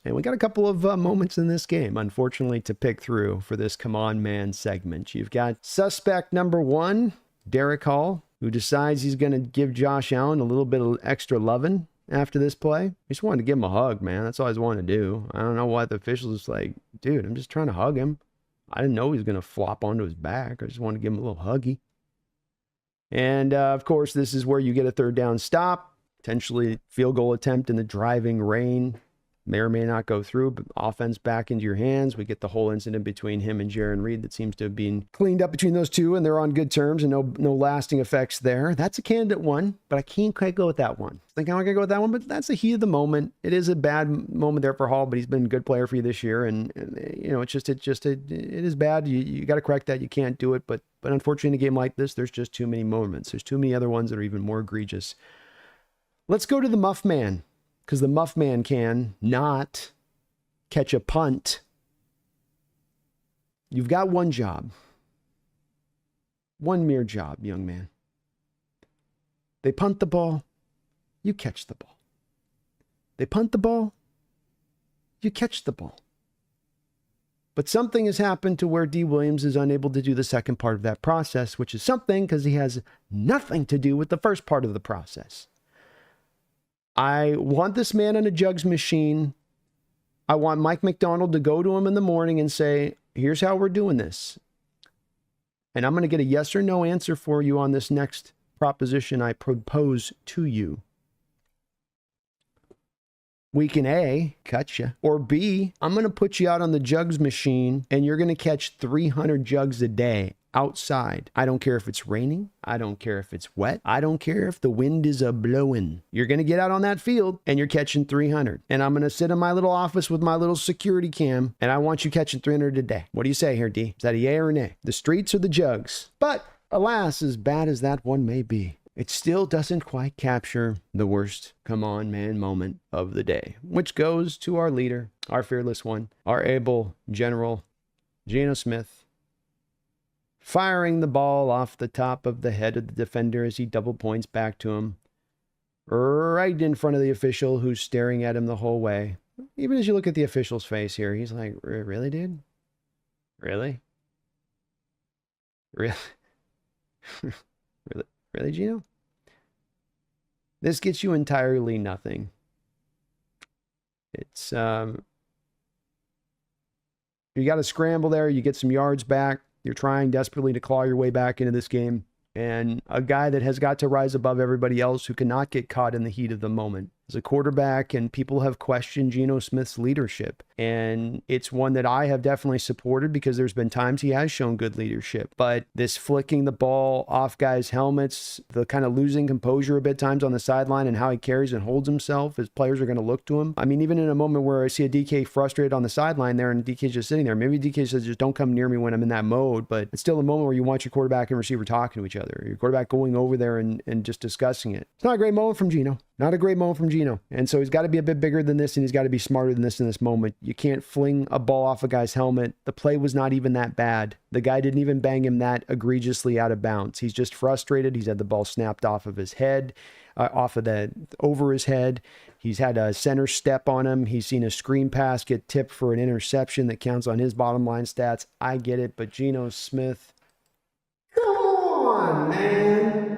And we got a couple of moments in this game, unfortunately, to pick through for this Come On Man segment. You've got suspect number 1, Derek Hall, who decides he's going to give Josh Allen a little bit of extra loving after this play. He just wanted to give him a hug, man. That's all I wanted to do. I don't know why the officials was like, dude, I'm just trying to hug him. I didn't know he was going to flop onto his back. I just wanted to give him a little huggy. And, of course, this is where you get a third down stop, potentially field goal attempt in the driving rain. May or may not go through, but offense back into your hands. We get the whole incident between him and Jaron Reed that seems to have been cleaned up between those two, and they're on good terms and no lasting effects there. That's a candidate one, but I can't quite go with that one. I think I'm not going to go with that one, but that's the heat of the moment. It is a bad moment there for Hall, but he's been a good player for you this year, and you know, it is bad. You got to correct that. You can't do it, but unfortunately in a game like this, there's just too many moments. There's too many other ones that are even more egregious. Let's go to the Muff Man, because the Muff Man can not catch a punt. You've got one job. One mere job, young man. They punt the ball, you catch the ball. They punt the ball, you catch the ball. But something has happened to where D. Williams is unable to do the second part of that process, which is something because he has nothing to do with the first part of the process. I want this man on a jugs machine. I want Mike McDonald to go to him in the morning and say, here's how we're doing this. And I'm going to get a yes or no answer for you on this next proposition I propose to you. We can A, cut you, or B, I'm going to put you out on the jugs machine and you're going to catch 300 jugs a day outside. I don't care if it's raining. I don't care if it's wet. I don't care if the wind is a-blowing. You're going to get out on that field and you're catching 300. And I'm going to sit in my little office with my little security cam and I want you catching 300 a day. What do you say here, D? Is that a yay or a nay? The streets or the jugs? But alas, as bad as that one may be, it still doesn't quite capture the worst come on man moment of the day, which goes to our leader, our fearless one, our able general, Geno Smith, firing the ball off the top of the head of the defender as he double points back to him, right in front of the official who's staring at him the whole way. Even as you look at the official's face here, he's like, really, dude? Really? Really? Really, Geno? This gets you entirely nothing. It's, you got to scramble there. You get some yards back. You're trying desperately to claw your way back into this game. And a guy that has got to rise above everybody else who cannot get caught in the heat of the moment is a quarterback, and people have questioned Geno Smith's leadership. And it's one that I have definitely supported because there's been times he has shown good leadership. But this flicking the ball off guys' helmets, the kind of losing composure a bit times on the sideline and how he carries and holds himself as players are going to look to him. I mean, even in a moment where I see a DK frustrated on the sideline there and DK's just sitting there, maybe DK says, just don't come near me when I'm in that mode. But it's still a moment where you want your quarterback and receiver talking to each other. Your quarterback going over there and just discussing it. It's not a great moment from Geno. Not a great moment from Geno. And so he's got to be a bit bigger than this, and he's got to be smarter than this in this moment. You can't fling a ball off a guy's helmet. The play was not even that bad. The guy didn't even bang him that egregiously out of bounds. He's just frustrated. He's had the ball snapped off of his head, over his head. He's had a center step on him. He's seen a screen pass get tipped for an interception that counts on his bottom line stats. I get it, but Geno Smith, come on, man.